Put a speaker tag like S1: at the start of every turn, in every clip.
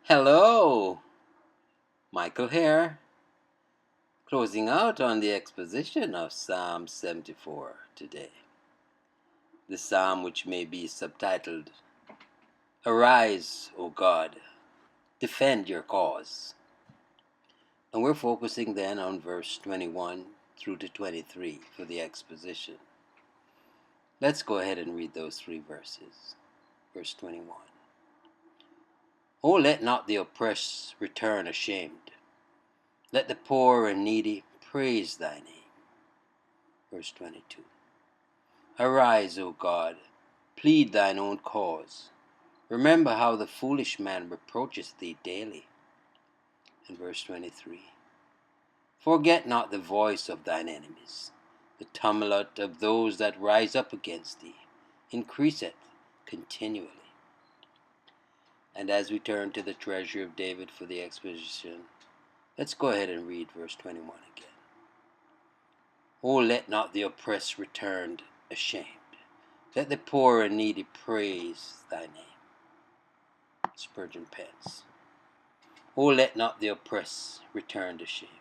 S1: Hello, Michael here, closing out on the exposition of Psalm 74 today. The psalm, which may be subtitled, Arise, O God, defend your cause. And we're focusing then on verse 21 through to 23 for the exposition. Let's go ahead and read those three verses. Verse 21. O let not the oppressed return ashamed. Let the poor and needy praise thy name. Verse 22. Arise, O God, plead thine own cause. Remember how the foolish man reproacheth thee daily. And verse 23. Forget not the voice of thine enemies. The tumult of those that rise up against thee increaseth continually. And as we turn to the treasure of David for the exposition, let's go ahead and read verse 21 again. O let not the oppressed return ashamed. Let the poor and needy praise thy name. Spurgeon pens. O let not the oppressed return ashamed.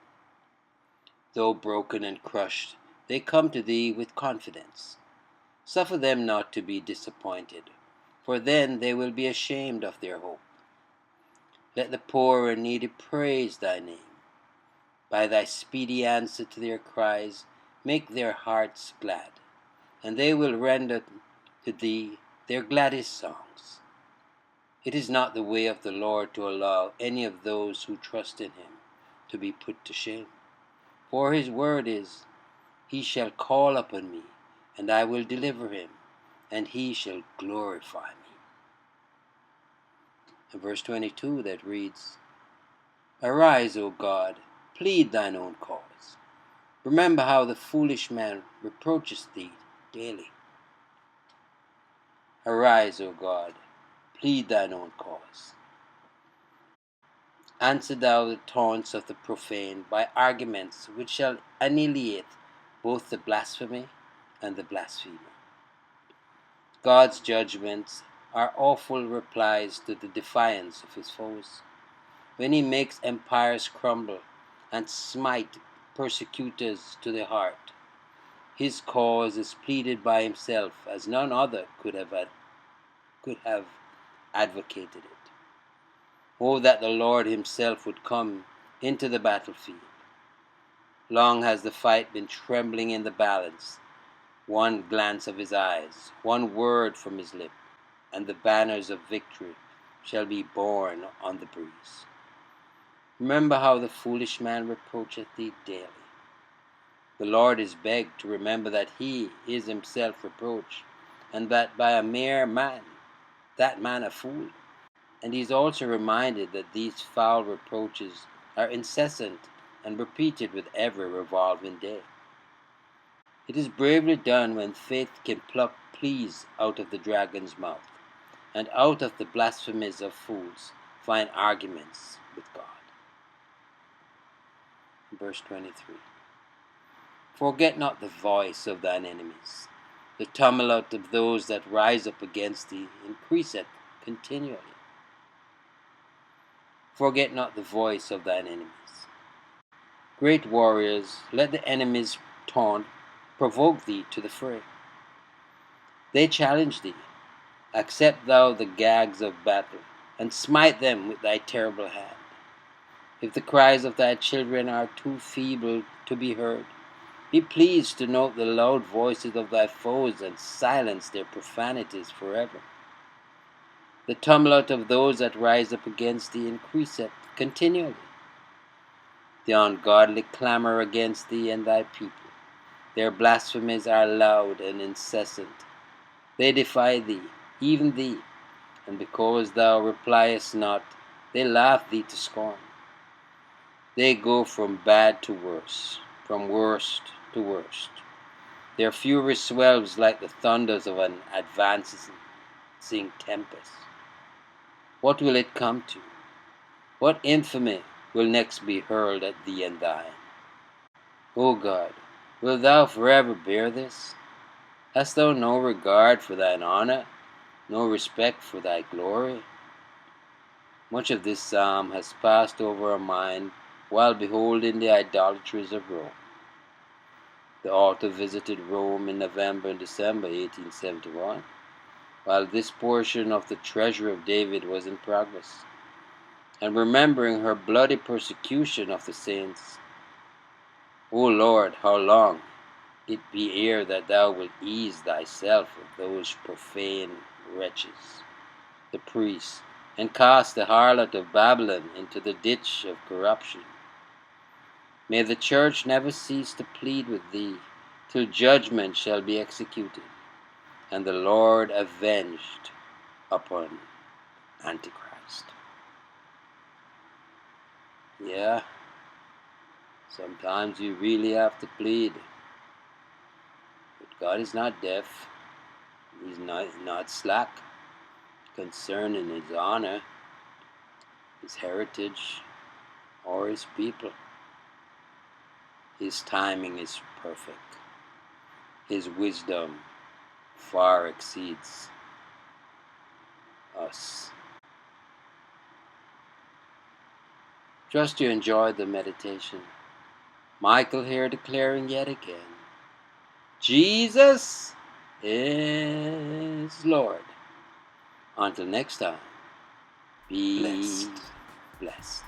S1: Though broken and crushed, they come to thee with confidence. Suffer them not to be disappointed, for then they will be ashamed of their hope. Let the poor and needy praise thy name. By thy speedy answer to their cries, make their hearts glad, and they will render to thee their gladdest songs. It is not the way of the Lord to allow any of those who trust in him to be put to shame. For his word is, He shall call upon me, and I will deliver him, and he shall glorify me. And verse 22 that reads, Arise, O God, plead thine own cause. Remember how the foolish man reproacheth thee daily. Arise, O God, plead thine own cause. Answer thou the taunts of the profane by arguments which shall annihilate both the blasphemy and the blasphemer. God's judgments are awful replies to the defiance of his foes. When he makes empires crumble and smite persecutors to the heart, his cause is pleaded by himself as none other could have advocated it. Oh, that the Lord himself would come into the battlefield. Long has the fight been trembling in the balance. One glance of his eyes, one word from his lip, and the banners of victory shall be borne on the breeze. Remember how the foolish man reproacheth thee daily. The Lord is begged to remember that he is himself reproached, and that by a mere man, that man a fool. And he is also reminded that these foul reproaches are incessant and repeated with every revolving day. It is bravely done when faith can pluck pleas out of the dragon's mouth, and out of the blasphemies of fools find arguments with God. Verse 23. Forget not the voice of thine enemies. The tumult of those that rise up against thee increaseth continually. Forget not the voice of thine enemies. Great warriors, let the enemies taunt provoke thee to the fray. They challenge thee. Accept thou the gags of battle, and smite them with thy terrible hand. If the cries of thy children are too feeble to be heard, be pleased to note the loud voices of thy foes and silence their profanities forever. The tumult of those that rise up against thee increaseth continually. The ungodly clamor against thee and thy people. Their blasphemies are loud and incessant. They defy thee, even thee, and because thou repliest not, they laugh thee to scorn. They go from bad to worse, from worst to worst. Their fury swells like the thunders of an advancing tempest. What will it come to? What infamy will next be hurled at thee and thine? O God, wilt thou forever bear this? Hast thou no regard for thine honor, no respect for thy glory? Much of this psalm has passed over our mind while beholding the idolatries of Rome. The author visited Rome in November and December 1871, while this portion of the Treasure of David was in progress, and remembering her bloody persecution of the saints. O Lord, how long it be ere that thou wilt ease thyself of those profane wretches, the priests, and cast the harlot of Babylon into the ditch of corruption. May the church never cease to plead with thee, till judgment shall be executed, and the Lord avenged upon Antichrist. Yeah, sometimes you really have to plead. But God is not deaf. He's not slack concerning his honor, his heritage, or his people. His timing is perfect. His wisdom far exceeds us. Trust you enjoyed the meditation. Michael here declaring yet again, Jesus is Lord. Until next time, be blessed.